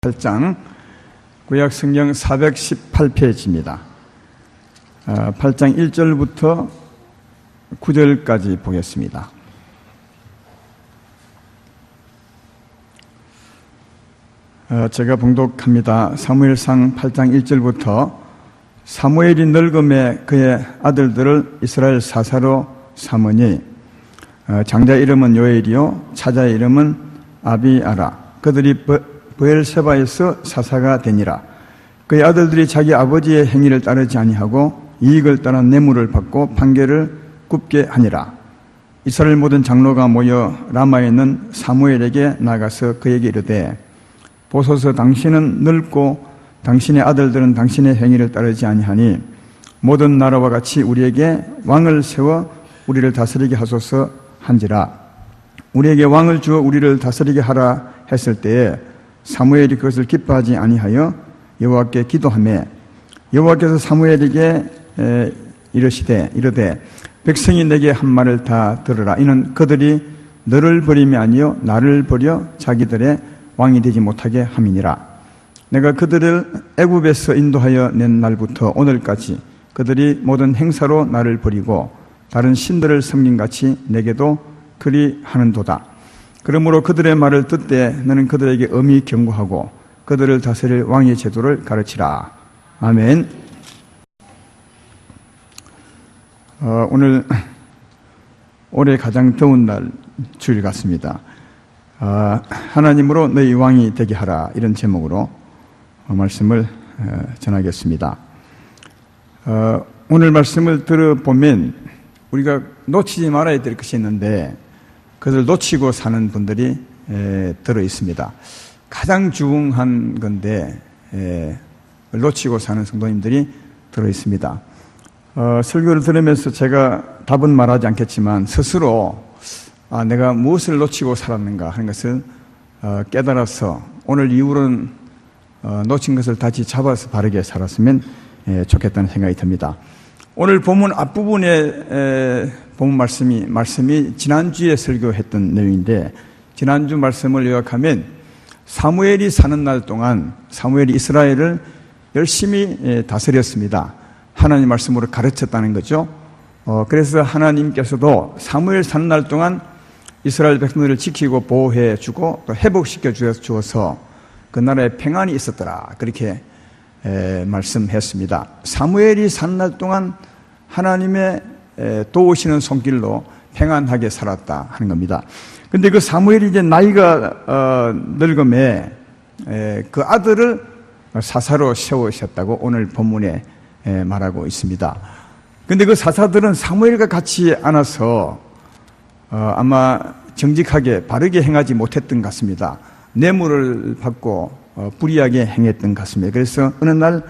8장 구약 성경 418페이지입니다. 8장 1절부터 9절까지 보겠습니다. 제가 봉독합니다. 사무엘상 8장 1절부터 사무엘이 늙음에 그의 아들들을 이스라엘 사사로 삼으니 장자 이름은 요엘이요 차자의 이름은 아비아라. 그들이 브엘세바에서 사사가 되니라. 그의 아들들이 자기 아버지의 행위를 따르지 아니하고 이익을 따라 뇌물을 받고 판결을 굽게 하니라. 이스라엘 모든 장로가 모여 라마에 있는 사무엘에게 나가서 그에게 이르되 보소서 당신은 늙고 당신의 아들들은 당신의 행위를 따르지 아니하니 모든 나라와 같이 우리에게 왕을 세워 우리를 다스리게 하소서 한지라. 우리에게 왕을 주어 우리를 다스리게 하라 했을 때에 사무엘이 그것을 기뻐하지 아니하여 여호와께 기도하며 여호와께서 사무엘에게 이르되 백성이 내게 한 말을 다 들으라. 이는 그들이 너를 버림이 아니요 나를 버려 자기들의 왕이 되지 못하게 함이니라. 내가 그들을 애굽에서 인도하여 낸 날부터 오늘까지 그들이 모든 행사로 나를 버리고 다른 신들을 섬김같이 내게도 그리하는도다. 그러므로 그들의 말을 듣되 너는 그들에게 엄히 경고하고 그들을 다스릴 왕의 제도를 가르치라. 아멘. 오늘 올해 가장 더운 날 주일 같습니다. 하나님으로 너희 왕이 되게 하라, 이런 제목으로 말씀을 전하겠습니다. 오늘 말씀을 들어보면 우리가 놓치지 말아야 될 것이 있는데 그것을 놓치고 사는 분들이 들어 있습니다. 가장 중요한 건데 놓치고 사는 성도님들이 들어 있습니다. 설교를 들으면서 제가 답은 말하지 않겠지만 스스로 내가 무엇을 놓치고 살았는가 하는 것을 깨달아서 오늘 이후로는 놓친 것을 다시 잡아서 바르게 살았으면 좋겠다는 생각이 듭니다. 오늘 본문 앞부분에 본문 말씀이 지난주에 설교했던 내용인데, 지난주 말씀을 요약하면 사무엘이 사는 날 동안 사무엘이 이스라엘을 열심히 다스렸습니다. 하나님 말씀으로 가르쳤다는 거죠. 그래서 하나님께서도 사무엘 사는 날 동안 이스라엘 백성들을 지키고 보호해 주고 또 회복시켜 주어서 그 나라에 평안이 있었더라, 그렇게 말씀했습니다. 사무엘이 사는 날 동안 하나님의 도우시는 손길로 평안하게 살았다 하는 겁니다. 근데 그 사무엘이 이제 나이가 늙음에 그 아들을 사사로 세우셨다고 오늘 본문에 말하고 있습니다. 근데 그 사사들은 사무엘과 같이 않아서 아마 정직하게 바르게 행하지 못했던 것 같습니다. 뇌물을 받고 불의하게 행했던 것 같습니다. 그래서 어느 날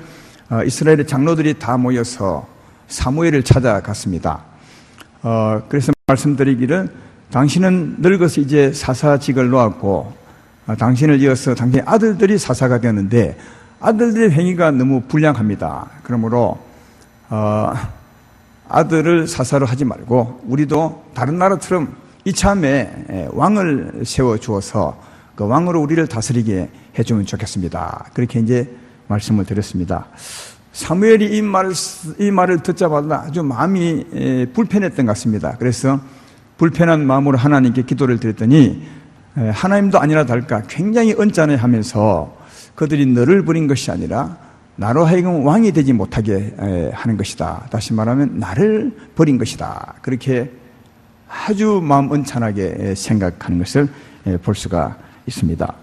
이스라엘의 장로들이 다 모여서 사무엘을 찾아갔습니다. 그래서 말씀드리기를 당신은 늙어서 이제 사사직을 놓았고 당신을 이어서 당신의 아들들이 사사가 되었는데 아들들의 행위가 너무 불량합니다. 그러므로 아들을 사사로 하지 말고 우리도 다른 나라처럼 이참에 왕을 세워주어서 그 왕으로 우리를 다스리게 해주면 좋겠습니다. 그렇게 이제 말씀을 드렸습니다. 사무엘이 이 말을 듣자마자 아주 마음이 불편했던 것 같습니다. 그래서 불편한 마음으로 하나님께 기도를 드렸더니 하나님도 아니라 다를까 굉장히 언짢아하면서 그들이 너를 버린 것이 아니라 나로 하여금 왕이 되지 못하게 하는 것이다. 다시 말하면 나를 버린 것이다. 그렇게 아주 마음 언짢하게 생각하는 것을 볼 수가 있습니다.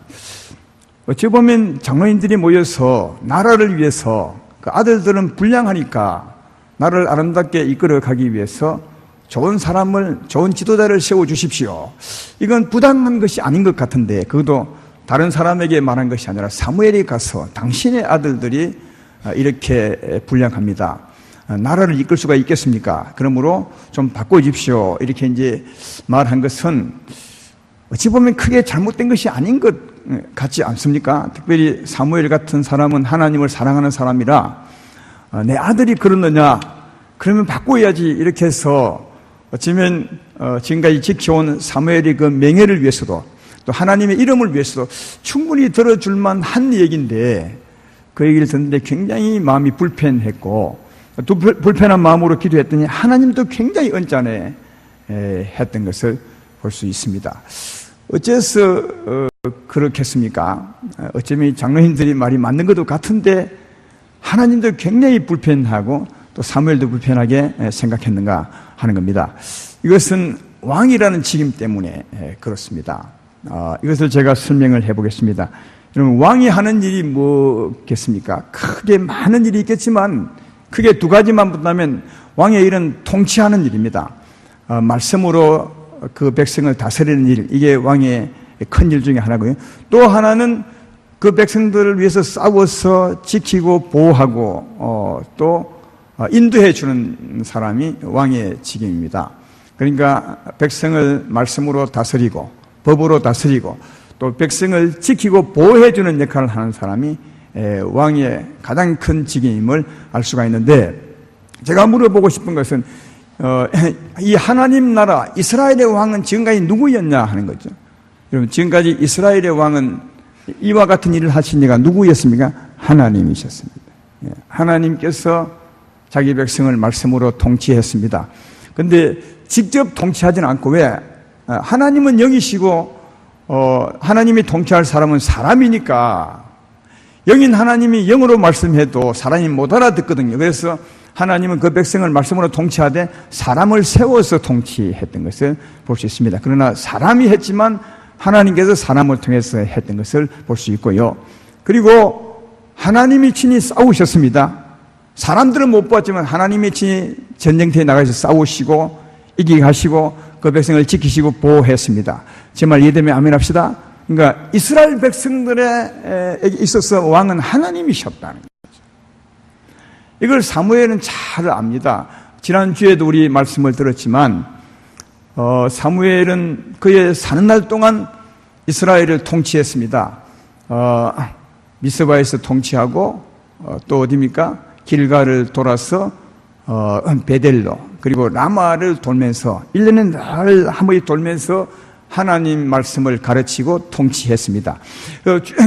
어찌 보면 장로인들이 모여서 나라를 위해서, 그 아들들은 불량하니까 나라를 아름답게 이끌어가기 위해서 좋은 사람을, 좋은 지도자를 세워주십시오, 이건 부당한 것이 아닌 것 같은데 그것도 다른 사람에게 말한 것이 아니라 사무엘이 가서 당신의 아들들이 이렇게 불량합니다, 나라를 이끌 수가 있겠습니까? 그러므로 좀 바꿔주십시오, 이렇게 이제 말한 것은 어찌 보면 크게 잘못된 것이 아닌 것 같지 않습니까? 특별히 사무엘 같은 사람은 하나님을 사랑하는 사람이라 내 아들이 그러느냐, 그러면 바꿔야지, 이렇게 해서 어쩌면 지금까지 지켜온 사무엘의 그 명예를 위해서도 또 하나님의 이름을 위해서도 충분히 들어줄만 한 얘기인데 그 얘기를 듣는데 굉장히 마음이 불편했고 또 불편한 마음으로 기도했더니 하나님도 굉장히 언짢아 했던 것을 볼 수 있습니다. 어째서 그렇겠습니까? 어쩌면 장로님들이 말이 맞는 것도 같은데 하나님도 굉장히 불편하고 또 사무엘도 불편하게 생각했는가 하는 겁니다. 이것은 왕이라는 직임 때문에 그렇습니다. 이것을 제가 설명을 해보겠습니다. 여러분, 왕이 하는 일이 뭐겠습니까? 크게 많은 일이 있겠지만 크게 두 가지만 본다면 왕의 일은 통치하는 일입니다. 말씀으로 그 백성을 다스리는 일, 이게 왕의 큰 일 중에 하나고요. 또 하나는 그 백성들을 위해서 싸워서 지키고 보호하고 또 인도해 주는 사람이 왕의 직임입니다. 그러니까 백성을 말씀으로 다스리고 법으로 다스리고 또 백성을 지키고 보호해 주는 역할을 하는 사람이 왕의 가장 큰 직임임을 알 수가 있는데, 제가 물어보고 싶은 것은 이 하나님 나라 이스라엘의 왕은 지금까지 누구였냐 하는 거죠. 여러분, 지금까지 이스라엘의 왕은 이와 같은 일을 하신 이가 누구였습니까? 하나님이셨습니다. 하나님께서 자기 백성을 말씀으로 통치했습니다. 그런데 직접 통치하지는 않고, 왜? 하나님은 영이시고 하나님이 통치할 사람은 사람이니까 영인 하나님이 영으로 말씀해도 사람이 못 알아듣거든요. 그래서 하나님은 그 백성을 말씀으로 통치하되 사람을 세워서 통치했던 것을 볼 수 있습니다. 그러나 사람이 했지만 하나님께서 사람을 통해서 했던 것을 볼 수 있고요. 그리고 하나님이 친히 싸우셨습니다. 사람들은 못 봤지만 하나님이 친히 전쟁터에 나가서 싸우시고 이기게 하시고 그 백성을 지키시고 보호했습니다. 제 말 이해되면 아멘 합시다. 그러니까 이스라엘 백성들에게 있어서 왕은 하나님이셨다는 거죠. 이걸 사무엘은 잘 압니다. 지난주에도 우리 말씀을 들었지만 사무엘은 그의 사는 날 동안 이스라엘을 통치했습니다. 미스바에서 통치하고 또 어디입니까? 길가를 돌아서 베델로, 그리고 라마를 돌면서 1년에 늘 한 번씩 돌면서 하나님 말씀을 가르치고 통치했습니다.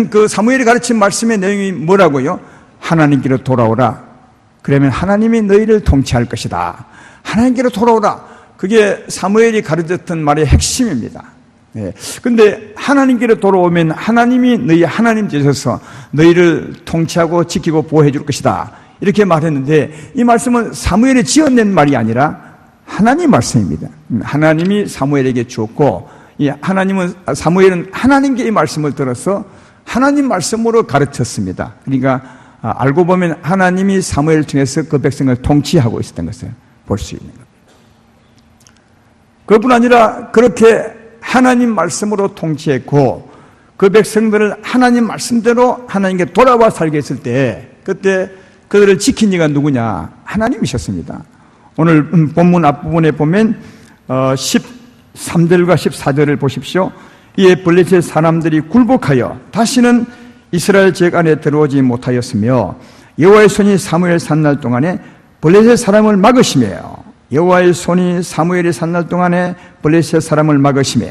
그 사무엘이 가르친 말씀의 내용이 뭐라고요? 하나님께로 돌아오라. 그러면 하나님이 너희를 통치할 것이다. 하나님께로 돌아오라. 그게 사무엘이 가르쳤던 말의 핵심입니다. 근데 하나님께로 돌아오면 하나님이 너희 하나님 되셔서 너희를 통치하고 지키고 보호해 줄 것이다. 이렇게 말했는데, 이 말씀은 사무엘이 지어낸 말이 아니라 하나님 말씀입니다. 하나님이 사무엘에게 주었고, 사무엘은 하나님께 이 말씀을 들어서 하나님 말씀으로 가르쳤습니다. 그러니까 알고 보면 하나님이 사무엘을 통해서 그 백성을 통치하고 있었던 것을 볼 수 있는 겁니다. 그뿐 아니라 그렇게 하나님 말씀으로 통치했고 그 백성들을 하나님 말씀대로 하나님께 돌아와 살게 했을 때, 그때 그들을 지킨 이가 누구냐? 하나님이셨습니다. 오늘 본문 앞부분에 보면 13절과 14절을 보십시오. 이에 블레셋 사람들이 굴복하여 다시는 이스라엘 지역 안에 들어오지 못하였으며 여호와의 손이 사무엘 산 날 동안에 블레셋 사람을 막으시며, 여호와의 손이 사무엘이 산 날 동안에 블레셋 사람을 막으시며,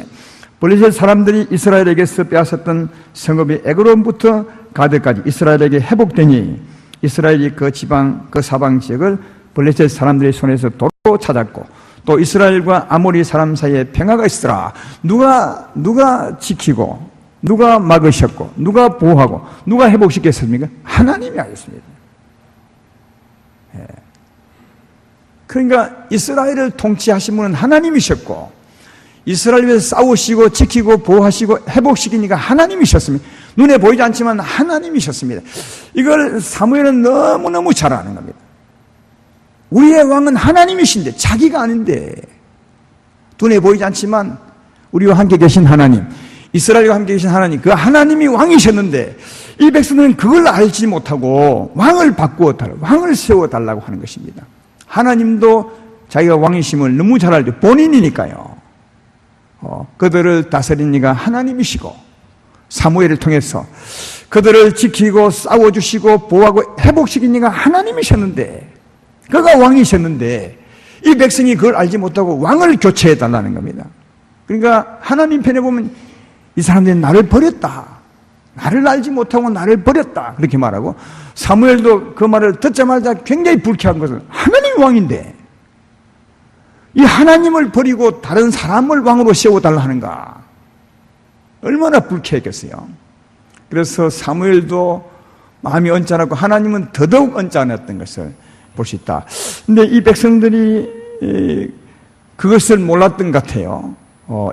블레셋 사람들이 이스라엘에게서 빼앗았던 성읍이 에그론부터 가드까지 이스라엘에게 회복되니 이스라엘이 그 지방 그 사방 지역을 블레셋 사람들의 손에서 도로 찾았고, 또 이스라엘과 아모리 사람 사이에 평화가 있으라. 누가 지키고 누가 막으셨고 누가 보호하고 누가 회복시켰습니까? 하나님이 하셨습니다. 그러니까 이스라엘을 통치하신 분은 하나님이셨고, 이스라엘 위해서 싸우시고 지키고 보호하시고 회복시키니까 하나님이셨습니다. 눈에 보이지 않지만 하나님이셨습니다. 이걸 사무엘은 너무너무 잘 아는 겁니다. 우리의 왕은 하나님이신데, 자기가 아닌데, 눈에 보이지 않지만 우리와 함께 계신 하나님, 이스라엘과 함께 계신 하나님, 그 하나님이 왕이셨는데 이 백성은 그걸 알지 못하고 왕을 바꾸어 달라고, 왕을 세워달라고 하는 것입니다. 하나님도 자기가 왕이심을 너무 잘 알죠. 본인이니까요. 그들을 다스린 이가 하나님이시고 사무엘을 통해서 그들을 지키고 싸워주시고 보호하고 회복시킨 이가 하나님이셨는데, 그가 왕이셨는데 이 백성이 그걸 알지 못하고 왕을 교체해달라는 겁니다. 그러니까 하나님 편에 보면 이 사람들이 나를 버렸다. 나를 알지 못하고 나를 버렸다. 그렇게 말하고, 사무엘도 그 말을 듣자마자 굉장히 불쾌한 것은 하나님이 왕인데 이 하나님을 버리고 다른 사람을 왕으로 세워달라 하는가. 얼마나 불쾌했겠어요. 그래서 사무엘도 마음이 언짢았고 하나님은 더더욱 언짢았던 것을 볼 수 있다. 근데 이 백성들이 그것을 몰랐던 것 같아요.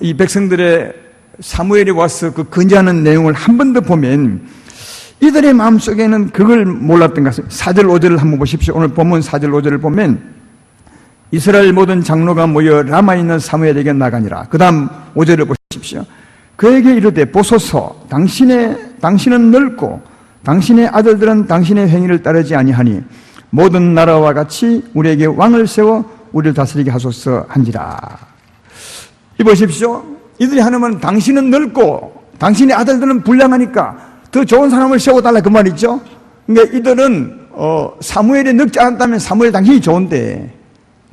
이 백성들의 사무엘이 와서 그 건지하는 내용을 한 번 더 보면 이들의 마음속에는 그걸 몰랐던 것 같습니다. 4절 5절을 한번 보십시오. 오늘 본문 4절 5절을 보면 이스라엘 모든 장로가 모여 라마에 있는 사무엘에게 나가니라. 그 다음 5절을 보십시오. 그에게 이르되 보소서 당신은 넓고 당신의 아들들은 당신의 행위를 따르지 아니하니 모든 나라와 같이 우리에게 왕을 세워 우리를 다스리게 하소서 한지라. 이 보십시오. 이들이 하나님은 당신은 넓고 당신의 아들들은 불량하니까 더 좋은 사람을 세워달라 그 말이죠. 그러니까 이들은 사무엘이 늙지 않았다면 사무엘 당신이 좋은데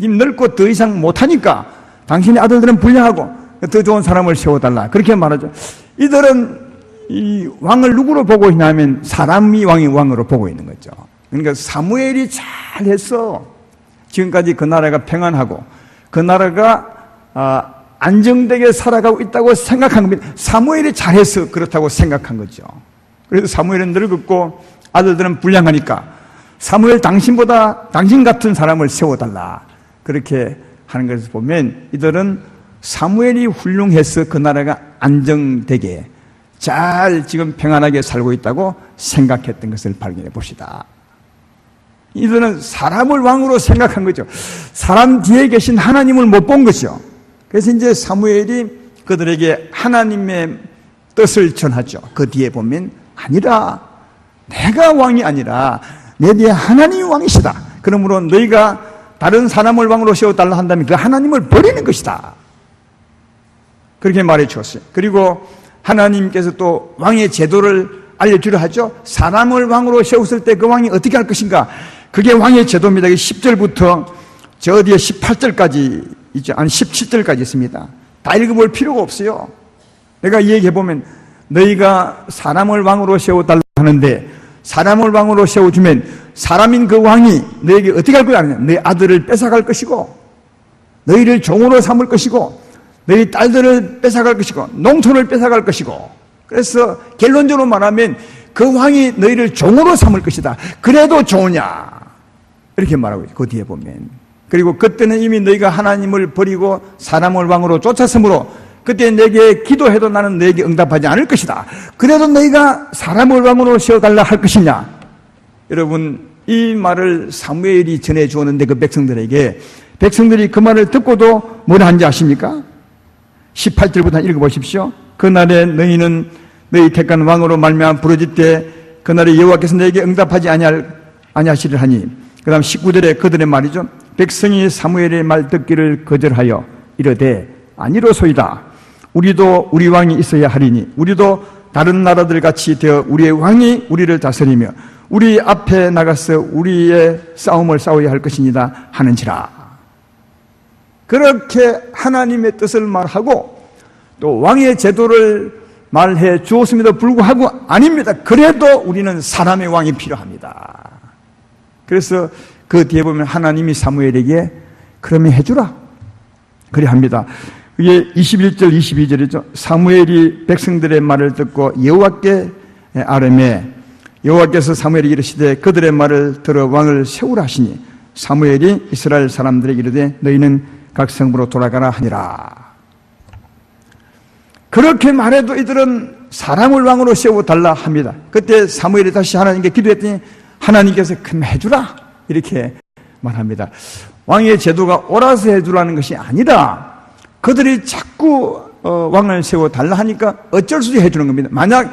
님 넓고 더 이상 못하니까 당신의 아들들은 불량하고 더 좋은 사람을 세워달라 그렇게 말하죠. 이들은 이 왕을 누구로 보고 있냐면 사람이 왕으로 보고 있는 거죠. 그러니까 사무엘이 잘해서 지금까지 그 나라가 평안하고 그 나라가 안정되게 살아가고 있다고 생각한 겁니다. 사무엘이 잘해서 그렇다고 생각한 거죠. 그래서 사무엘은 늙었고 아들들은 불량하니까 사무엘 당신보다 당신 같은 사람을 세워달라 그렇게 하는 것을 보면 이들은 사무엘이 훌륭해서 그 나라가 안정되게 잘 지금 평안하게 살고 있다고 생각했던 것을 발견해 봅시다. 이들은 사람을 왕으로 생각한 거죠. 사람 뒤에 계신 하나님을 못 본 것이죠. 그래서 이제 사무엘이 그들에게 하나님의 뜻을 전하죠. 그 뒤에 보면 아니라 내가 왕이 아니라 내 뒤에 하나님이 왕이시다. 그러므로 너희가 다른 사람을 왕으로 세워달라 한다면 그 하나님을 버리는 것이다. 그렇게 말해 주었어요. 그리고 하나님께서 또 왕의 제도를 알려주려 하죠. 사람을 왕으로 세웠을 때 그 왕이 어떻게 할 것인가. 그게 왕의 제도입니다. 10절부터 저 뒤에 18절까지 있죠. 아니 17절까지 있습니다. 다 읽어볼 필요가 없어요. 내가 얘기해보면 너희가 사람을 왕으로 세워달라고 하는데 사람을 왕으로 세워주면 사람인 그 왕이 너에게 어떻게 할 거야? 너희 아들을 뺏어갈 것이고 너희를 종으로 삼을 것이고 너희 딸들을 뺏어갈 것이고 농촌을 뺏어갈 것이고 그래서 결론적으로 말하면 그 왕이 너희를 종으로 삼을 것이다. 그래도 좋으냐? 이렇게 말하고 있죠. 그 뒤에 보면. 그리고 그때는 이미 너희가 하나님을 버리고 사람을 왕으로 쫓았으므로 그때 내게 기도해도 나는 너에게 응답하지 않을 것이다. 그래도 너희가 사람을 왕으로 세워달라 할 것이냐? 여러분 이 말을 사무엘이 전해 주었는데 그 백성들이 그 말을 듣고도 뭐라 한지 아십니까? 18절부터 읽어보십시오. 그날에 너희는 너희 택한 왕으로 말미암아 부르짖되 그날에 여호와께서 너에게 응답하지 아니하시리라 하니 그 다음 19절에 그들의 말이죠. 백성이 사무엘의 말 듣기를 거절하여 이르되 아니로소이다. 우리도 우리 왕이 있어야 하리니 우리도 다른 나라들 같이 되어 우리의 왕이 우리를 다스리며 우리 앞에 나가서 우리의 싸움을 싸워야 할 것이니다 하는지라. 그렇게 하나님의 뜻을 말하고 또 왕의 제도를 말해 주었음에도 불구하고 아닙니다. 그래도 우리는 사람의 왕이 필요합니다. 그래서 그 뒤에 보면 하나님이 사무엘에게 그러면 해주라 그래 합니다. 이게 21절 22절이죠. 사무엘이 백성들의 말을 듣고 여호와께 아뢰매 여호와께서 사무엘에게 이르시되 그들의 말을 들어 왕을 세우라 하시니 사무엘이 이스라엘 사람들에게 이르되 너희는 각 성부로 돌아가라 하니라. 그렇게 말해도 이들은 사람을 왕으로 세워달라 합니다. 그때 사무엘이 다시 하나님께 기도했더니 하나님께서 그럼 해주라 이렇게 말합니다. 왕의 제도가 옳아서 해주라는 것이 아니라 그들이 자꾸 왕을 세워달라 하니까 어쩔 수 없이 해주는 겁니다. 만약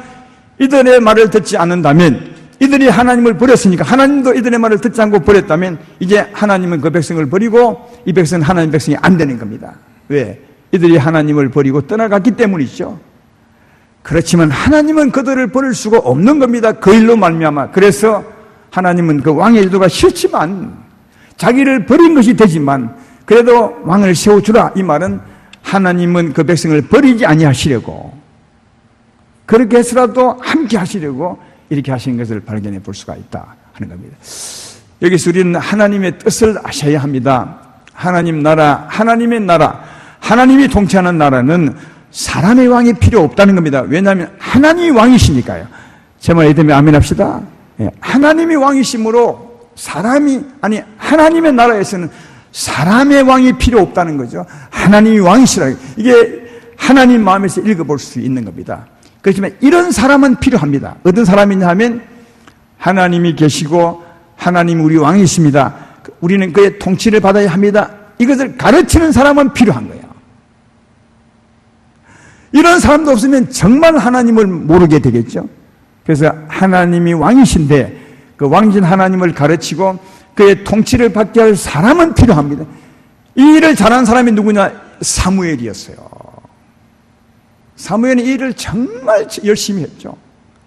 이들의 말을 듣지 않는다면 이들이 하나님을 버렸으니까 하나님도 이들의 말을 듣지 않고 버렸다면 이제 하나님은 그 백성을 버리고 이 백성은 하나님 백성이 안 되는 겁니다. 왜? 이들이 하나님을 버리고 떠나갔기 때문이죠. 그렇지만 하나님은 그들을 버릴 수가 없는 겁니다. 그 일로 말미암아. 그래서 하나님은 그 왕의 제도가 싫지만 자기를 버린 것이 되지만 그래도 왕을 세워주라. 이 말은 하나님은 그 백성을 버리지 아니하시려고 그렇게 해서라도 함께 하시려고 이렇게 하신 것을 발견해 볼 수가 있다 하는 겁니다. 여기서 우리는 하나님의 뜻을 아셔야 합니다. 하나님 나라, 하나님의 나라, 하나님이 통치하는 나라는 사람의 왕이 필요 없다는 겁니다. 왜냐하면 하나님이 왕이시니까요. 제 말에 되면 아멘 합시다. 하나님이 왕이시므로 하나님의 나라에서는 사람의 왕이 필요 없다는 거죠. 하나님이 왕이시라. 이게 하나님 마음에서 읽어볼 수 있는 겁니다. 그렇지만 이런 사람은 필요합니다. 어떤 사람이냐 하면 하나님이 계시고 하나님 우리 왕이십니다. 우리는 그의 통치를 받아야 합니다. 이것을 가르치는 사람은 필요한 거예요. 이런 사람도 없으면 정말 하나님을 모르게 되겠죠. 그래서 하나님이 왕이신데 그 왕이신 하나님을 가르치고 그의 통치를 받게 할 사람은 필요합니다. 이 일을 잘하는 사람이 누구냐? 사무엘이었어요. 사무엘은 이 일을 정말 열심히 했죠.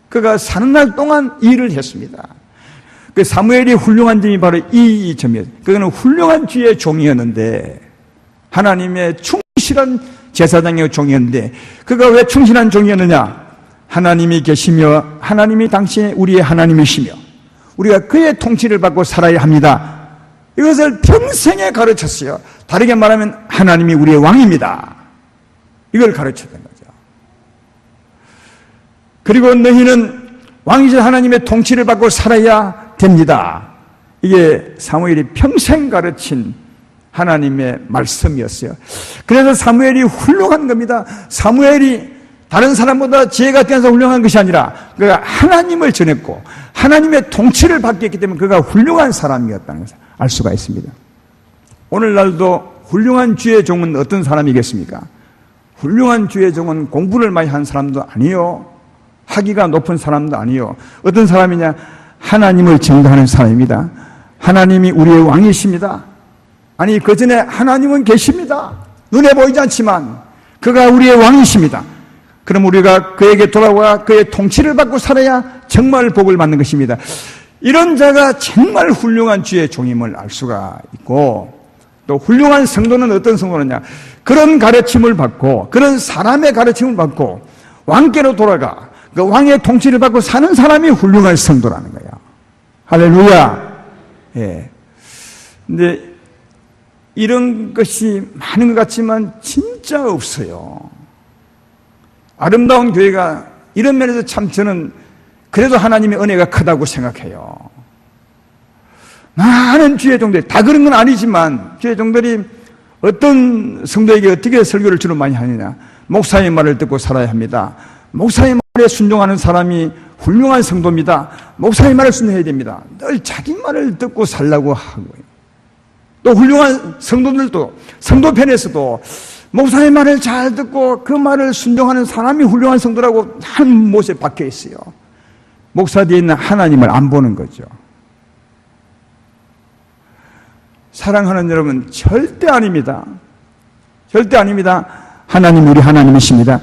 그가 사는 날 동안 이 일을 했습니다. 그 사무엘이 훌륭한 점이 바로 이 점이었어요. 그는 훌륭한 주의 종이었는데 하나님의 충실한 제사장의 종이었는데 그가 왜 충실한 종이었느냐? 하나님이 계시며 하나님이 당신의 우리의 하나님이시며 우리가 그의 통치를 받고 살아야 합니다. 이것을 평생에 가르쳤어요. 다르게 말하면 하나님이 우리의 왕입니다. 이걸 가르쳤던 거죠. 그리고 너희는 왕이신 하나님의 통치를 받고 살아야 됩니다. 이게 사무엘이 평생 가르친 하나님의 말씀이었어요. 그래서 사무엘이 훌륭한 겁니다. 사무엘이 다른 사람보다 지혜가 뛰어나서 훌륭한 것이 아니라 그가 하나님을 전했고 하나님의 통치를 받게 했기 때문에 그가 훌륭한 사람이었다는 것을 알 수가 있습니다. 오늘날도 훌륭한 주의 종은 어떤 사람이겠습니까? 훌륭한 주의 종은 공부를 많이 한 사람도 아니요, 학위가 높은 사람도 아니요. 어떤 사람이냐? 하나님을 전도하는 사람입니다. 하나님이 우리의 왕이십니다. 아니, 그 전에 하나님은 계십니다. 눈에 보이지 않지만 그가 우리의 왕이십니다. 그럼 우리가 그에게 돌아와 그의 통치를 받고 살아야 정말 복을 받는 것입니다. 이런 자가 정말 훌륭한 주의 종임을 알 수가 있고, 또 훌륭한 성도는 어떤 성도느냐? 그런 가르침을 받고 그런 사람의 가르침을 받고 왕께로 돌아가 그 왕의 통치를 받고 사는 사람이 훌륭한 성도라는 거야. 할렐루야. 예. 근데 이런 것이 많은 것 같지만 진짜 없어요. 아름다운 교회가 이런 면에서 참 저는 그래도 하나님의 은혜가 크다고 생각해요. 많은 주의 종들, 다 그런 건 아니지만 주의 종들이 어떤 성도에게 어떻게 설교를 주로 많이 하느냐? 목사의 말을 듣고 살아야 합니다. 목사의 말에 순종하는 사람이 훌륭한 성도입니다. 목사의 말을 순종해야 됩니다. 늘 자기 말을 듣고 살라고 하고요. 또 훌륭한 성도들도 성도편에서도 목사의 말을 잘 듣고 그 말을 순종하는 사람이 훌륭한 성도라고 한 못에 박혀 있어요. 목사 뒤에 있는 하나님을 안 보는 거죠. 사랑하는 여러분, 절대 아닙니다. 절대 아닙니다. 하나님 우리 하나님이십니다.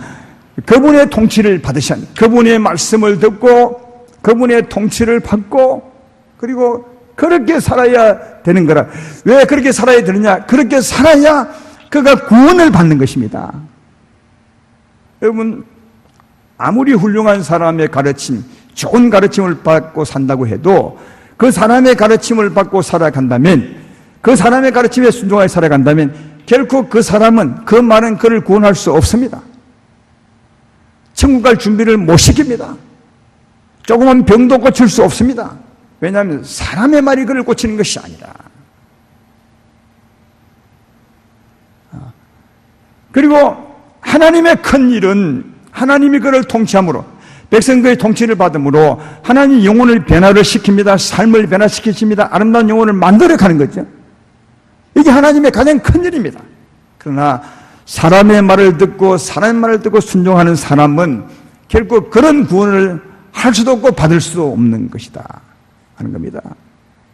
그분의 통치를 받으셔야 합니다. 그분의 말씀을 듣고 그분의 통치를 받고 그리고 그렇게 살아야 되는 거라. 왜 그렇게 살아야 되느냐? 그렇게 살아야 그가 구원을 받는 것입니다. 여러분, 아무리 훌륭한 사람의 가르침, 좋은 가르침을 받고 산다고 해도 그 사람의 가르침을 받고 살아간다면, 그 사람의 가르침에 순종하여 살아간다면 결코 그 사람은, 그 말은 그를 구원할 수 없습니다. 천국 갈 준비를 못 시킵니다. 조그만 병도 고칠 수 없습니다. 왜냐하면 사람의 말이 그를 고치는 것이 아니라. 그리고 하나님의 큰 일은 하나님이 그를 통치함으로, 백성 그의 통치를 받음으로 하나님이 영혼을 변화를 시킵니다. 삶을 변화시키십니다. 아름다운 영혼을 만들어가는 거죠. 이게 하나님의 가장 큰 일입니다. 그러나 사람의 말을 듣고 사람의 말을 듣고 순종하는 사람은 결코 그런 구원을 할 수도 없고 받을 수도 없는 것이다 하는 겁니다.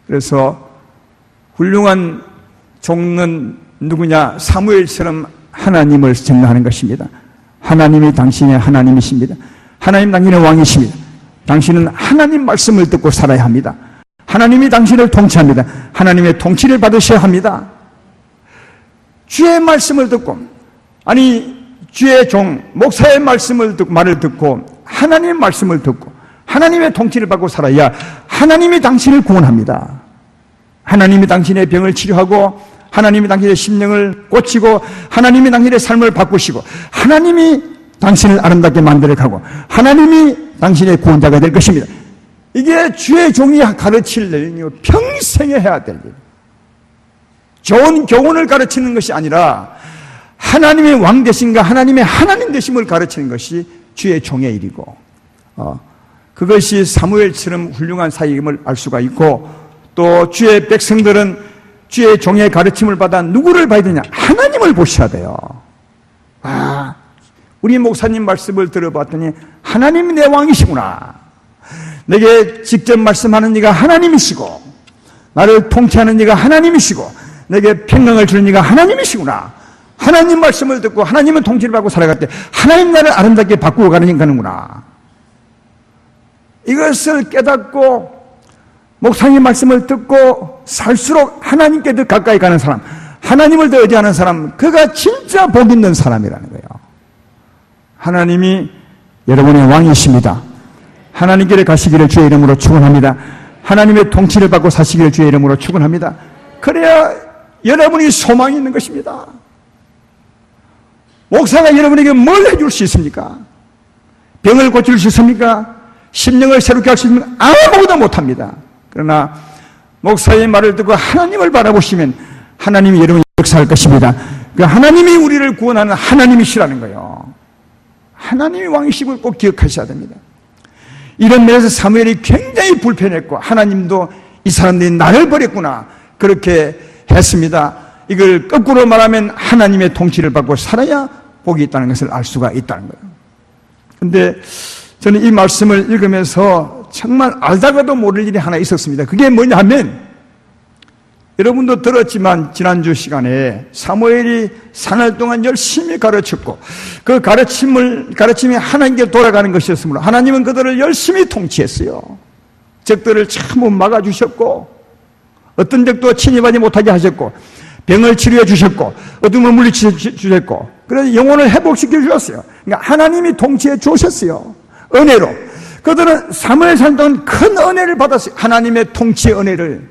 그래서 훌륭한 종은 누구냐? 사무엘처럼 하나님을 전하는 것입니다. 하나님이 당신의 하나님이십니다. 하나님 당신의 왕이십니다. 당신은 하나님 말씀을 듣고 살아야 합니다. 하나님이 당신을 통치합니다. 하나님의 통치를 받으셔야 합니다. 주의 말씀을 듣고, 아니 주의 종 목사의 말씀을 듣고, 말을 듣고 하나님의 말씀을 듣고 하나님의 통치를 받고 살아야 하나님이 당신을 구원합니다. 하나님이 당신의 병을 치료하고 하나님이 당신의 심령을 고치고 하나님이 당신의 삶을 바꾸시고 하나님이 당신을 아름답게 만들어가고 하나님이 당신의 구원자가 될 것입니다. 이게 주의 종이 가르칠 내용이요, 평생에 해야 될 일. 좋은 교훈을 가르치는 것이 아니라 하나님의 왕 되신가 하나님의 하나님 되심을 가르치는 것이 주의 종의 일이고, 그것이 사무엘처럼 훌륭한 사역임을 알 수가 있고, 또 주의 백성들은 주의 종의 가르침을 받아 누구를 봐야 되냐? 하나님을 보셔야 돼요. 우리 목사님 말씀을 들어봤더니 하나님이 내 왕이시구나. 내게 직접 말씀하는 이가 하나님이시고 나를 통치하는 이가 하나님이시고 내게 평강을 주는 이가 하나님이시구나. 하나님 말씀을 듣고 하나님은 통치를 받고 살아갈 때 하나님 나를 아름답게 바꾸어 가는구나. 이것을 깨닫고 목사님 말씀을 듣고 살수록 하나님께 더 가까이 가는 사람, 하나님을 더 의지하는 사람, 그가 진짜 복 있는 사람이라는 거예요. 하나님이 여러분의 왕이십니다. 하나님께로 가시기를 주의 이름으로 축원합니다. 하나님의 통치를 받고 사시기를 주의 이름으로 축원합니다. 그래야 여러분이 소망이 있는 것입니다. 목사가 여러분에게 뭘 해줄 수 있습니까? 병을 고칠 수 있습니까? 심령을 새롭게 할 수 있습니까? 아무것도 못합니다. 그러나 목사의 말을 듣고 하나님을 바라보시면 하나님이 여러분이 역사할 것입니다. 그 하나님이 우리를 구원하는 하나님이시라는 거예요. 하나님이 왕이심을 꼭 기억하셔야 됩니다. 이런 면에서 사무엘이 굉장히 불편했고 하나님도 이 사람들이 나를 버렸구나 그렇게 했습니다. 이걸 거꾸로 말하면 하나님의 통치를 받고 살아야 복이 있다는 것을 알 수가 있다는 거예요. 그런데 저는 이 말씀을 읽으면서 정말 알다가도 모를 일이 하나 있었습니다. 그게 뭐냐 하면, 여러분도 들었지만 지난주 시간에 사무엘이 사날 동안 열심히 가르쳤고 그 가르침이 하나님께 돌아가는 것이었으므로 하나님은 그들을 열심히 통치했어요. 적들을 참 막아주셨고 어떤 적도 침입하지 못하게 하셨고 병을 치료해 주셨고 어둠을 물리쳐 주셨고 그래서 영혼을 회복시켜 주셨어요. 그러니까 하나님이 통치해 주셨어요. 은혜로. 그들은 사무엘 산 동안 큰 은혜를 받았어요. 하나님의 통치의 은혜를.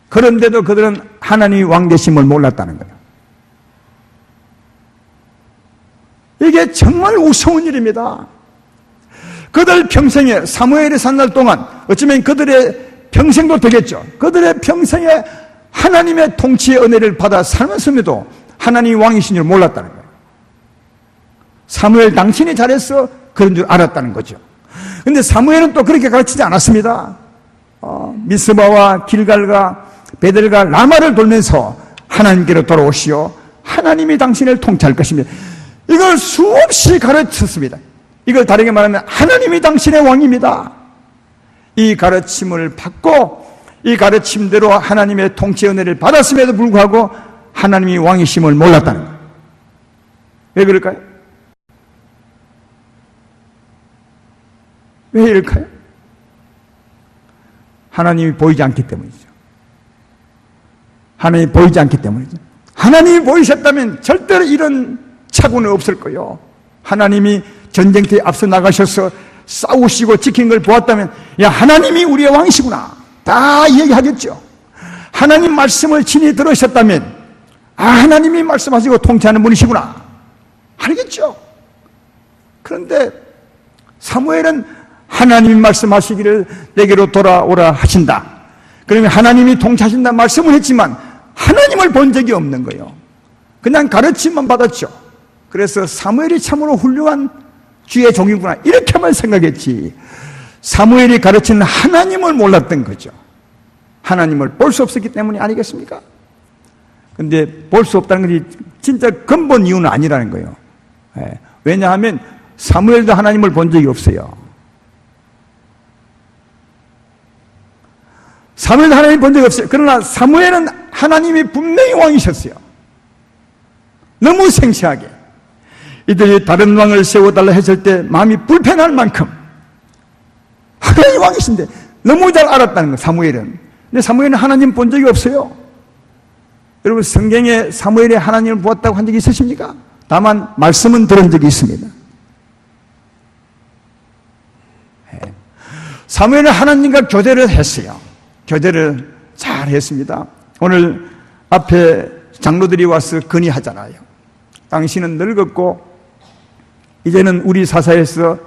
그런데도 그들은 하나님이 왕 되심을 몰랐다는 거예요. 이게 정말 우스운 일입니다. 그들 평생에 사무엘이 산 날 동안 어쩌면 그들의 평생도 되겠죠. 그들의 평생에 하나님의 통치의 은혜를 받아 살면서도 하나님이 왕이신 줄 몰랐다는 거예요. 사무엘 당신이 잘했어 그런 줄 알았다는 거죠. 그런데 사무엘은 또 그렇게 가르치지 않았습니다. 미스바와 길갈과 베델과 라마를 돌면서 하나님께로 돌아오시오. 하나님이 당신을 통치할 것입니다. 이걸 수없이 가르쳤습니다. 이걸 다르게 말하면 하나님이 당신의 왕입니다. 이 가르침을 받고 이 가르침대로 하나님의 통치 은혜를 받았음에도 불구하고 하나님이 왕이심을 몰랐다는 거예요. 왜 그럴까요? 왜 이럴까요? 하나님이 보이지 않기 때문이죠. 하나님이 보이지 않기 때문이죠. 하나님이 보이셨다면 절대로 이런 착오는 없을 거예요. 하나님이 전쟁터에 앞서 나가셔서 싸우시고 지킨 걸 보았다면 야 하나님이 우리의 왕이시구나 다 얘기하겠죠. 하나님 말씀을 친히 들으셨다면 하나님이 말씀하시고 통치하는 분이시구나 알겠죠. 그런데 사무엘은 하나님이 말씀하시기를 내게로 돌아오라 하신다. 그러면 하나님이 통치하신다 말씀을 했지만 하나님을 본 적이 없는 거예요. 그냥 가르침만 받았죠. 그래서 사무엘이 참으로 훌륭한 주의 종이구나 이렇게만 생각했지 사무엘이 가르치는 하나님을 몰랐던 거죠. 하나님을 볼 수 없었기 때문이 아니겠습니까? 근데 볼 수 없다는 것이 진짜 근본 이유는 아니라는 거예요. 왜냐하면 사무엘도 하나님을 본 적이 없어요. 사무엘도 하나님 본 적이 없어요. 그러나 사무엘은 하나님이 분명히 왕이셨어요. 너무 생생하게. 이들이 다른 왕을 세워달라 했을 때 마음이 불편할 만큼 하나님 왕이신데 너무 잘 알았다는 거예요. 사무엘은. 근데 사무엘은 하나님 본 적이 없어요. 여러분 성경에 사무엘이 하나님을 보았다고 한 적이 있으십니까? 다만 말씀은 들은 적이 있습니다. 사무엘은 하나님과 교제를 했어요. 교제를 잘 했습니다. 오늘 앞에 장로들이 와서 건의하잖아요. 당신은 늙었고 이제는 우리 사사에서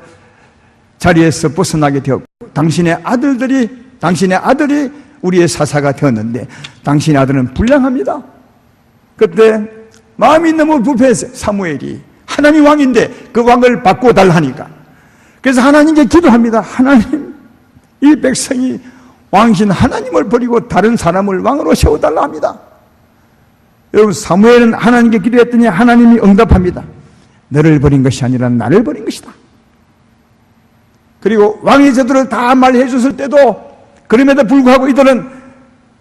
자리에서 벗어나게 되었고 당신의 아들이 우리의 사사가 되었는데 당신의 아들은 불량합니다. 그때 마음이 너무 불편했어요. 사무엘이 하나님 왕인데 그 왕을 바꿔달라 하니까. 그래서 하나님께 기도합니다. 하나님, 이 백성이 왕이신 하나님을 버리고 다른 사람을 왕으로 세워달라 합니다. 여러분, 사무엘은 하나님께 기도했더니 하나님이 응답합니다. 너를 버린 것이 아니라 나를 버린 것이다. 그리고 왕이 저들을 다 말해 줬을 때도 그럼에도 불구하고 이들은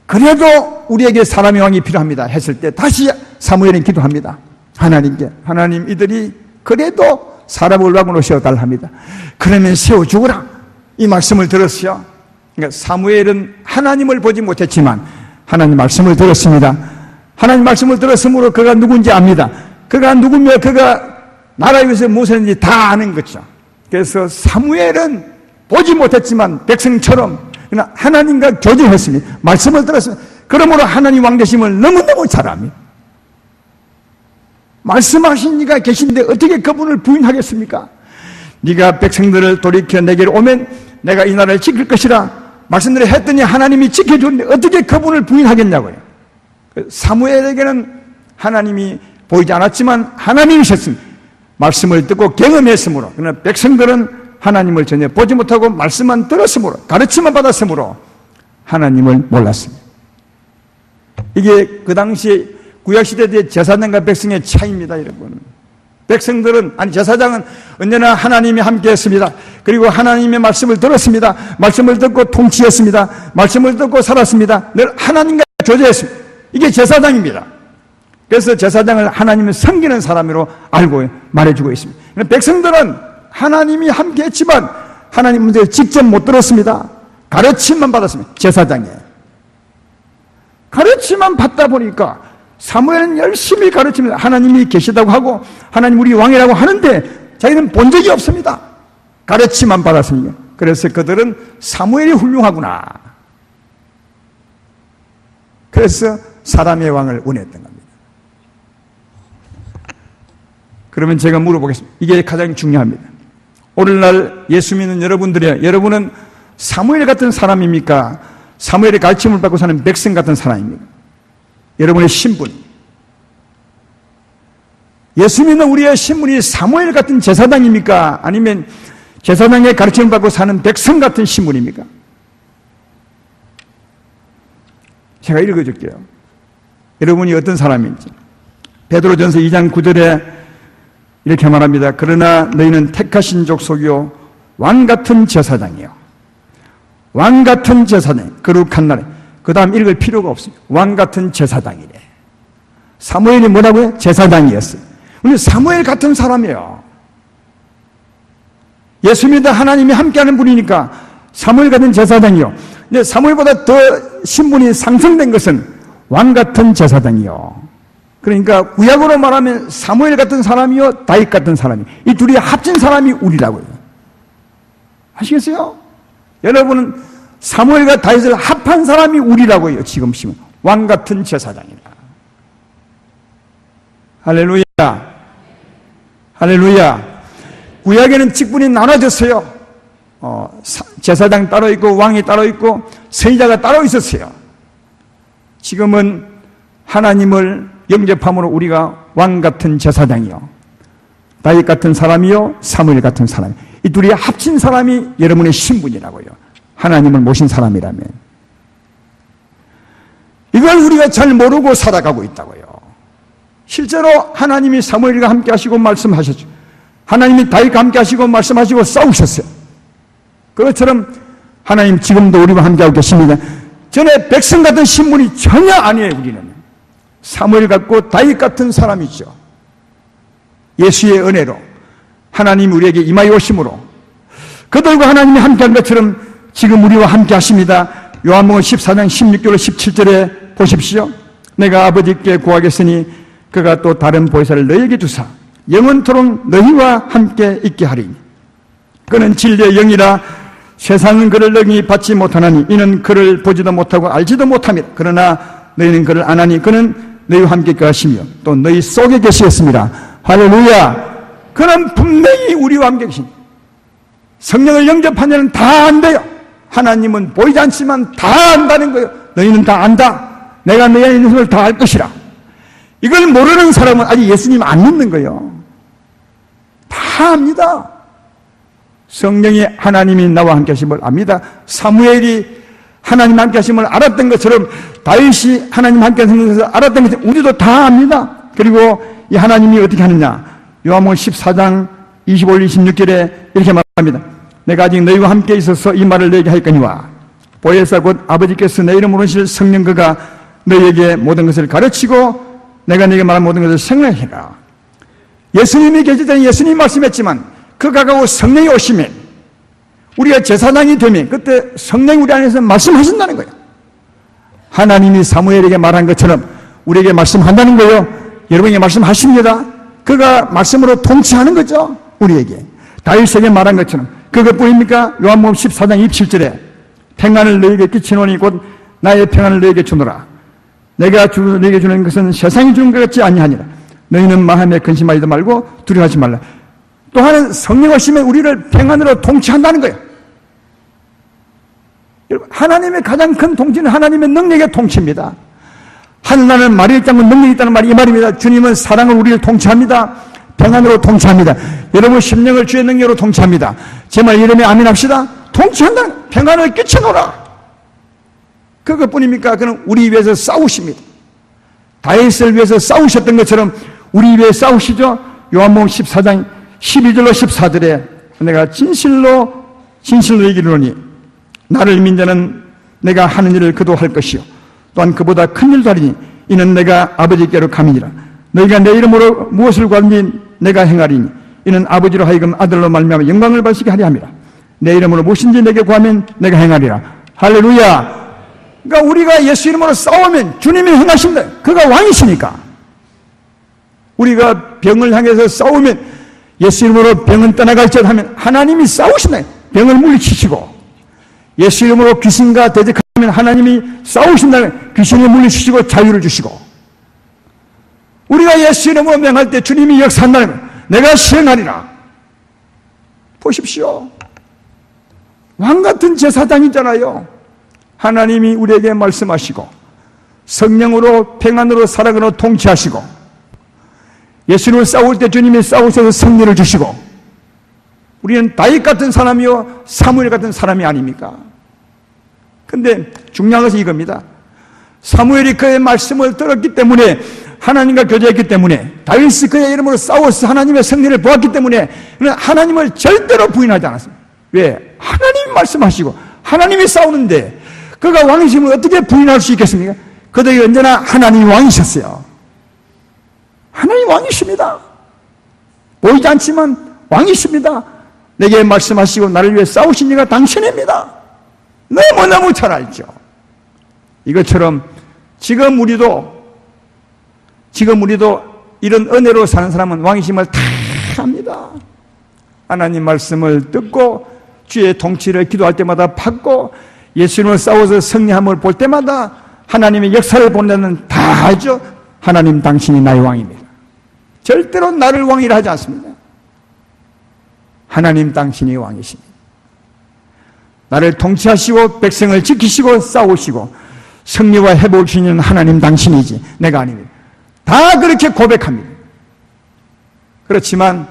그래도 우리에게 사람의 왕이 필요합니다 했을 때 다시 사무엘은 기도합니다. 하나님께, 하나님, 이들이 그래도 사람을 왕으로 세워달라 합니다. 그러면 세워주거라, 이 말씀을 들었어요. 그러니까 사무엘은 하나님을 보지 못했지만 하나님 말씀을 들었습니다. 하나님 말씀을 들었으므로 그가 누군지 압니다. 그가 누구며 그가 나라에 위해서 무엇을 했는지 다 아는 거죠. 그래서 사무엘은 보지 못했지만 백성처럼 그러나 하나님과 교제했습니다. 말씀을 들었습니다. 그러므로 하나님 왕 되심을 너무너무 잘 압니다. 말씀하신 이가 계신데 어떻게 그분을 부인하겠습니까? 네가 백성들을 돌이켜 내게로 오면 내가 이 나라를 지킬 것이라 말씀들을 했더니 하나님이 지켜줬는데 어떻게 그분을 부인하겠냐고요. 사무엘에게는 하나님이 보이지 않았지만 하나님이셨습니다. 말씀을 듣고 경험했으므로. 그러나 백성들은 하나님을 전혀 보지 못하고 말씀만 들었으므로, 가르침만 받았으므로 하나님을 몰랐습니다. 이게 그 당시에 구약시대의 제사장과 백성의 차이입니다, 여러분. 백성들은, 아니 제사장은 언제나 하나님이 함께 했습니다. 그리고 하나님의 말씀을 들었습니다. 말씀을 듣고 통치했습니다. 말씀을 듣고 살았습니다. 늘 하나님과 교제했습니다. 이게 제사장입니다. 그래서 제사장을 하나님을 섬기는 사람으로 알고 말해주고 있습니다. 백성들은 하나님이 함께 했지만 하나님 문제를 직접 못 들었습니다. 가르침만 받았습니다. 제사장에 가르침만 받다 보니까 사무엘은 열심히 가르칩니다. 하나님이 계시다고 하고 하나님 우리 왕이라고 하는데 자기는 본 적이 없습니다. 가르침만 받았으니까. 그래서 그들은 사무엘이 훌륭하구나. 그래서 사람의 왕을 원했던 겁니다. 그러면 제가 물어보겠습니다. 이게 가장 중요합니다. 오늘날 예수 믿는 여러분은 사무엘 같은 사람입니까? 사무엘의 가르침을 받고 사는 백성 같은 사람입니까? 여러분의 신분, 예수 믿는 우리의 신분이 사무엘 같은 제사장입니까? 아니면 제사장의 가르침을 받고 사는 백성 같은 신분입니까? 제가 읽어줄게요. 여러분이 어떤 사람인지. 베드로전서 2장 9절에 이렇게 말합니다. 그러나 너희는 택하신 족속이요 왕같은 제사장이요, 왕같은 제사장, 거룩한 나라. 그 다음 읽을 필요가 없습니다. 왕같은 제사장이래. 사무엘이 뭐라고요? 제사장이었어요. 우리 사무엘 같은 사람이에요. 예수 믿는 하나님이 함께하는 분이니까 사무엘 같은 제사장이요. 근데 사무엘보다 더 신분이 상승된 것은 왕같은 제사장이요. 그러니까 구약으로 말하면 사무엘 같은 사람이요, 다윗 같은 사람이, 이 둘이 합친 사람이 우리라고요. 아시겠어요? 여러분은 사무엘과 다윗을 합한 사람이 우리라고요. 지금 시면 왕 같은 제사장이다. 할렐루야, 할렐루야. 구약에는 직분이 나눠졌어요. 제사장 따로 있고 왕이 따로 있고 선지자가 따로 있었어요. 지금은 하나님을 영접함으로 우리가 왕 같은 제사장이요, 다윗 같은 사람이요, 사무엘 같은 사람, 이 둘이 합친 사람이 여러분의 신분이라고요. 하나님을 모신 사람이라면. 이걸 우리가 잘 모르고 살아가고 있다고요. 실제로 하나님이 사무엘과 함께 하시고 말씀하셨죠. 하나님이 다윗과 함께 하시고 말씀하시고 싸우셨어요. 그것처럼 하나님 지금도 우리와 함께하고 계십니다. 전에 백성 같은 신분이 전혀 아니에요. 우리는 사무엘 같고 다윗 같은 사람이죠. 예수의 은혜로 하나님이 우리에게 임하여 오심으로 그들과 하나님이 함께한 것처럼 지금 우리와 함께 하십니다. 요한복음 14장 16절 17절에 보십시오. 내가 아버지께 구하겠으니 그가 또 다른 보혜사를 너희에게 주사 영원토록 너희와 함께 있게 하리니 그는 진리의 영이라 세상은 그를 능히 받지 못하나니 이는 그를 보지도 못하고 알지도 못함이라. 그러나 너희는 그를 아나니 그는 너희와 함께 계시며 또 너희 속에 계시겠습니다. 할렐루야. 그는 분명히 우리와 함께 계십니다. 성령을 영접한 자는 다 안돼요. 하나님은 보이지 않지만 다 안다는 거예요. 너희는 다 안다. 내가 너희 안에 있는 것을 다 알 것이라. 이걸 모르는 사람은 아직 예수님 안 믿는 거예요. 다 압니다. 성령이 하나님이 나와 함께 하심을 압니다. 사무엘이 하나님 함께 하심을 알았던 것처럼 다윗이 하나님 함께 하심을 알았던 것처럼 우리도 다 압니다. 그리고 이 하나님이 어떻게 하느냐. 요한복음 14장 25, 26절에 이렇게 말합니다. 내가 아직 너희와 함께 있어서 이 말을 너희에게 할 거니와 보혜사 곧 아버지께서 내 이름으로 오실 성령 그가 너희에게 모든 것을 가르치고 내가 너희에게 말한 모든 것을 생각해라. 예수님이 계실 때는 예수님이 말씀했지만 그가 가고 성령이 오시면 우리가 제사장이 되면 그때 성령이 우리 안에서 말씀하신다는 거예요. 하나님이 사무엘에게 말한 것처럼 우리에게 말씀한다는 거예요. 여러분에게 말씀하십니다. 그가 말씀으로 통치하는 거죠. 우리에게 다윗에게 말한 것처럼 그것뿐입니까? 요한복음 14장 27절에 평안을 너희에게 끼치노니 곧 나의 평안을 너희에게 주노라. 내가 너희에게 주는 것은 세상이 주는 것 같지 아니하니라. 너희는 마음에 근심하지도 말고 두려워하지 말라. 또 하나는 성령 오시면 우리를 평안으로 통치한다는 거예요. 여러분, 하나님의 가장 큰 통치는 하나님의 능력의 통치입니다. 하늘나라는 말이 있다면 능력이 있다는 말이 이 말입니다. 주님은 사랑으로 우리를 통치합니다. 평안으로 통치합니다. 여러분 심령을 주의 능력으로 통치합니다. 제 말 이름에 아멘합시다. 통치한다는 평안을 끼쳐놓으라. 그것뿐입니까? 그는 우리 위해서 싸우십니다. 다윗을 위해서 싸우셨던 것처럼 우리 위해 싸우시죠. 요한복음 14장 12절로 14절에 내가 진실로 이기노니 나를 믿는 자는 내가 하는 일을 그도 할 것이요 또한 그보다 큰 일도 하리니 이는 내가 아버지께로 감이니라. 너희가 내 이름으로 무엇을 구하든지 내가 행하리니 이는 아버지로 하여금 아들로 말미암아 영광을 받으시게 하려 함이라. 내 이름으로 무엇인지 내게 구하면 내가 행하리라. 할렐루야. 그러니까 우리가 예수 이름으로 싸우면 주님이 행하신다. 그가 왕이시니까. 우리가 병을 향해서 싸우면 예수 이름으로 병은 떠나갈지어다 하면 하나님이 싸우신다. 병을 물리치시고 예수 이름으로 귀신과 대적하면 하나님이 싸우신다면 귀신을 물리치시고 자유를 주시고 우리가 예수 이름으로 명할 때 주님이 역사한다면 내가 시행하리라. 보십시오. 왕같은 제사장이잖아요. 하나님이 우리에게 말씀하시고 성령으로 평안으로 사랑으로 통치하시고 예수님을 싸울 때 주님이 싸우셔서 승리를 주시고 우리는 다윗 같은 사람이요 사무엘 같은 사람이 아닙니까? 근데 중요한 것은 이겁니다. 사무엘이 그의 말씀을 들었기 때문에 하나님과 교제했기 때문에 다윗이 그의 이름으로 싸워서 하나님의 승리를 보았기 때문에 그는 하나님을 절대로 부인하지 않았습니다. 왜? 하나님이 말씀하시고 하나님이 싸우는데 그가 왕이심을 어떻게 부인할 수 있겠습니까? 그들이 언제나 하나님이 왕이셨어요. 하나님 왕이십니다. 보이지 않지만 왕이십니다. 내게 말씀하시고 나를 위해 싸우신 이가 당신입니다. 너무너무 잘 알죠. 이것처럼 지금 우리도 이런 은혜로 사는 사람은 왕이심을 다 합니다. 하나님 말씀을 듣고 주의 통치를 기도할 때마다 받고 예수님을 싸워서 승리함을 볼 때마다 하나님의 역사를 본다는 다 알죠. 하나님 당신이 나의 왕입니다. 절대로 나를 왕이라 하지 않습니다. 하나님 당신이 왕이십니다. 나를 통치하시고 백성을 지키시고 싸우시고 승리와 회복을 주시는 하나님 당신이지 내가 아닙니다. 다 그렇게 고백합니다. 그렇지만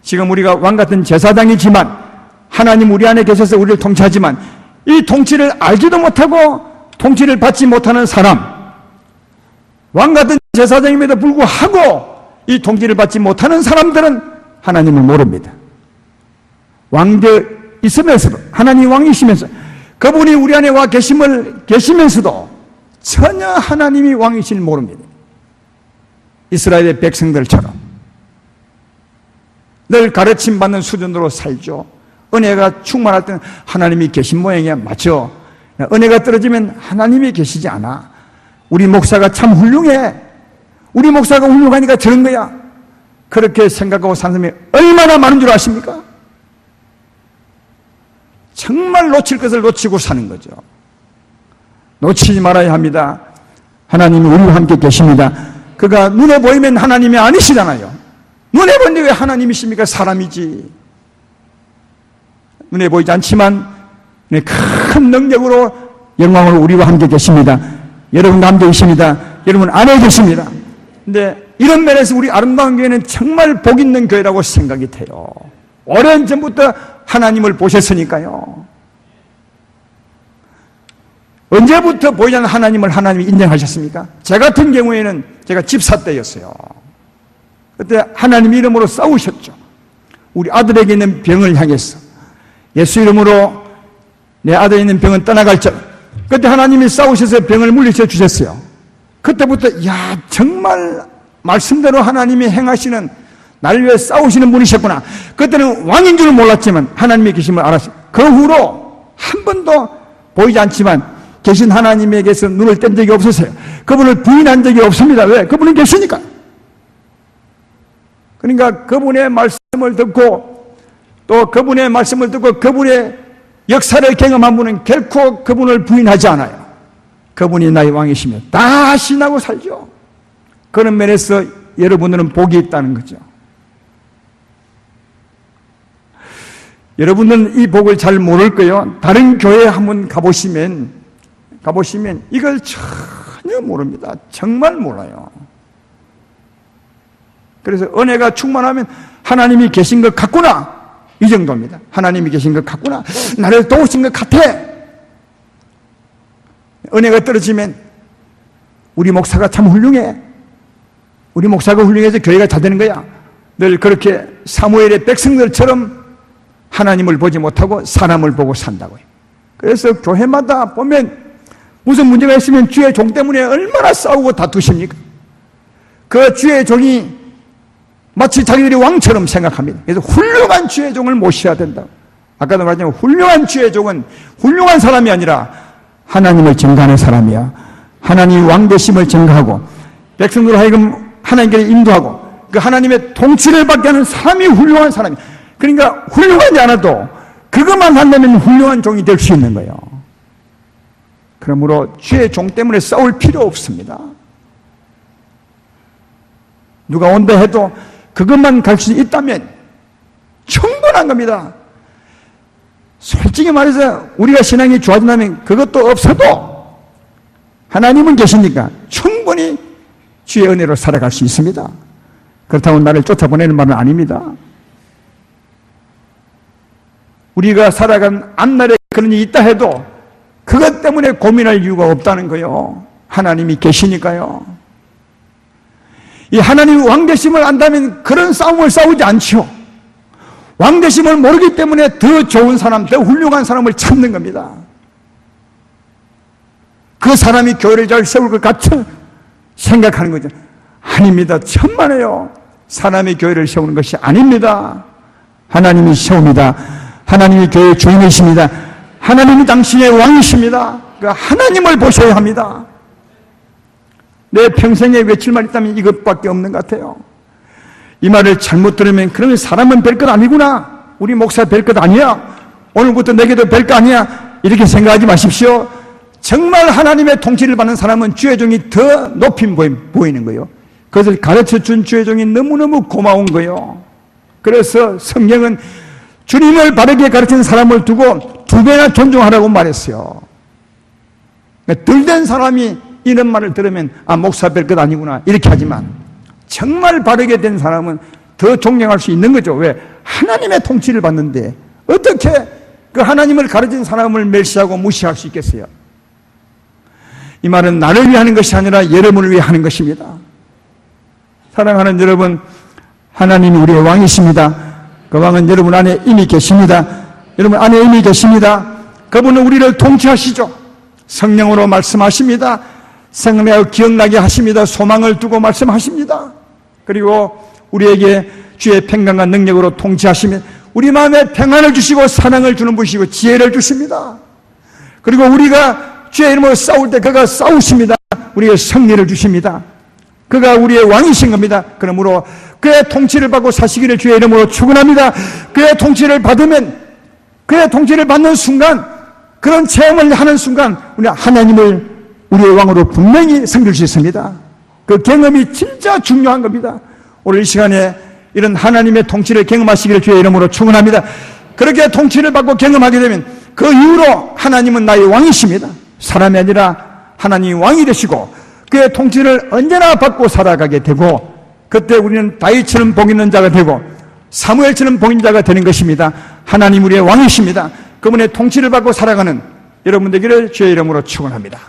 지금 우리가 왕같은 제사장이지만 하나님 우리 안에 계셔서 우리를 통치하지만 이 통치를 알지도 못하고 통치를 받지 못하는 사람, 왕같은 제사장임에도 불구하고 이 통치를 받지 못하는 사람들은 하나님을 모릅니다. 왕되 있으면서도 하나님 왕이시면서 그분이 우리 안에 와 계시면서도 전혀 하나님이 왕이신지 모릅니다. 이스라엘의 백성들처럼 늘 가르침받는 수준으로 살죠. 은혜가 충만할 때는 하나님이 계신 모양이야. 맞죠? 은혜가 떨어지면 하나님이 계시지 않아. 우리 목사가 참 훌륭해. 우리 목사가 훌륭하니까 저런 거야. 그렇게 생각하고 사는 사람이 얼마나 많은 줄 아십니까? 정말 놓칠 것을 놓치고 사는 거죠. 놓치지 말아야 합니다. 하나님이 우리와 함께 계십니다. 그가 눈에 보이면 하나님이 아니시잖아요. 눈에 보이는데 왜 하나님이십니까? 사람이지. 눈에 보이지 않지만 큰 능력으로 영광으로 우리와 함께 계십니다. 여러분 가운데 계십니다. 여러분 안에 계십니다. 근데 이런 면에서 우리 아름다운 교회는 정말 복 있는 교회라고 생각이 돼요. 오랜 전부터 하나님을 보셨으니까요. 언제부터 보이지 않는 하나님을 하나님이 인정하셨습니까? 제 같은 경우에는 제가 집사 때였어요. 그때 하나님 이름으로 싸우셨죠. 우리 아들에게 있는 병을 향해서 예수 이름으로 내 아들에 있는 병은 떠나갈지어다. 그때 하나님이 싸우셔서 병을 물리쳐 주셨어요. 그때부터 정말 말씀대로 하나님이 행하시는, 나를 위해 싸우시는 분이셨구나. 그때는 왕인 줄은 몰랐지만 하나님의 계심을 알았어요. 그 후로 한 번도 보이지 않지만 계신 하나님에게서 눈을 뗀 적이 없었어요. 그분을 부인한 적이 없습니다. 왜? 그분은 계시니까. 그러니까 그분의 말씀을 듣고 또 그분의 말씀을 듣고 그분의 역사를 경험한 분은 결코 그분을 부인하지 않아요. 그분이 나의 왕이시며 다 신하고 살죠. 그런 면에서 여러분들은 복이 있다는 거죠. 여러분들은 이 복을 잘 모를 거예요. 다른 교회에 한번 가보시면 이걸 전혀 모릅니다. 정말 몰라요. 그래서 은혜가 충만하면 하나님이 계신 것 같구나, 이 정도입니다. 하나님이 계신 것 같구나, 나를 도우신 것 같아. 은혜가 떨어지면 우리 목사가 참 훌륭해, 우리 목사가 훌륭해서 교회가 잘 되는 거야. 늘 그렇게 사무엘의 백성들처럼 하나님을 보지 못하고 사람을 보고 산다고요. 그래서 교회마다 보면 무슨 문제가 있으면 주의 종 때문에 얼마나 싸우고 다투십니까? 그 주의 종이 마치 자기들이 왕처럼 생각합니다. 그래서 훌륭한 주의 종을 모셔야 된다. 아까도 말했지만 훌륭한 주의 종은 훌륭한 사람이 아니라 하나님을 증거하는 사람이야. 하나님이 왕되심을 증거하고 백성들을 하여금 하나님께 인도하고 그 하나님의 통치를 받게 하는 사람이 훌륭한 사람이야. 그러니까 훌륭하지 않아도 그것만 한다면 훌륭한 종이 될 수 있는 거예요. 그러므로 주의 종 때문에 싸울 필요 없습니다. 누가 온다 해도 그것만 갈 수 있다면 충분한 겁니다. 솔직히 말해서 우리가 신앙이 좋아진다면 그것도 없어도 하나님은 계시니까 충분히 주의 은혜로 살아갈 수 있습니다. 그렇다고 나를 쫓아보내는 말은 아닙니다. 우리가 살아간 앞날에 그런 일이 있다 해도 그것 때문에 고민할 이유가 없다는 거예요. 하나님이 계시니까요. 이 하나님 왕되심을 안다면 그런 싸움을 싸우지 않죠. 왕되심을 모르기 때문에 더 좋은 사람, 더 훌륭한 사람을 찾는 겁니다. 그 사람이 교회를 잘 세울 것 같이 생각하는 거죠. 아닙니다. 천만에요. 사람이 교회를 세우는 것이 아닙니다. 하나님이 세웁니다. 하나님이 교회의 주인이십니다. 하나님이 당신의 왕이십니다. 그 하나님을 보셔야 합니다. 내 평생에 외칠 말이 있다면 이것밖에 없는 것 같아요. 이 말을 잘못 들으면 그러면 사람은 별 것 아니구나, 우리 목사 별 것 아니야, 오늘부터 내게도 별 거 아니야, 이렇게 생각하지 마십시오. 정말 하나님의 통치를 받는 사람은 주의 종이 더 높이 보이는 거예요. 그것을 가르쳐준 주의 종이 너무너무 고마운 거예요. 그래서 성경은 주님을 바르게 가르치는 사람을 두고 2배나 존중하라고 말했어요. 들된 사람이 이런 말을 들으면 목사 별 것 아니구나 이렇게 하지만 정말 바르게 된 사람은 더 존경할 수 있는 거죠. 왜? 하나님의 통치를 받는데 어떻게 그 하나님을 가르친 사람을 멸시하고 무시할 수 있겠어요? 이 말은 나를 위해 하는 것이 아니라 여러분을 위해 하는 것입니다. 사랑하는 여러분, 하나님이 우리의 왕이십니다. 그 왕은 여러분 안에 이미 계십니다. 여러분 안에 이미 계십니다. 그분은 우리를 통치하시죠. 성령으로 말씀하십니다. 생명하여 기억나게 하십니다. 소망을 두고 말씀하십니다. 그리고 우리에게 주의 평강과 능력으로 통치하시면 우리 마음에 평안을 주시고 사랑을 주는 분이시고 지혜를 주십니다. 그리고 우리가 주의 이름으로 싸울 때 그가 싸우십니다. 우리에게 승리를 주십니다. 그가 우리의 왕이신 겁니다. 그러므로 그의 통치를 받고 사시기를 주의 이름으로 축원합니다. 그의 통치를 받으면 그의 통치를 받는 순간, 그런 체험을 하는 순간 우리 하나님을 우리의 왕으로 분명히 섬길 수 있습니다. 그 경험이 진짜 중요한 겁니다. 오늘 이 시간에 이런 하나님의 통치를 경험하시기를 주의 이름으로 축원합니다. 그렇게 통치를 받고 경험하게 되면 그 이후로 하나님은 나의 왕이십니다. 사람이 아니라 하나님이 왕이 되시고 그의 통치를 언제나 받고 살아가게 되고, 그때 우리는 다윗처럼 복 있는 자가 되고 사무엘처럼 복 있는 자가 되는 것입니다. 하나님 우리의 왕이십니다. 그분의 통치를 받고 살아가는 여러분 되기를 주의 이름으로 축원합니다.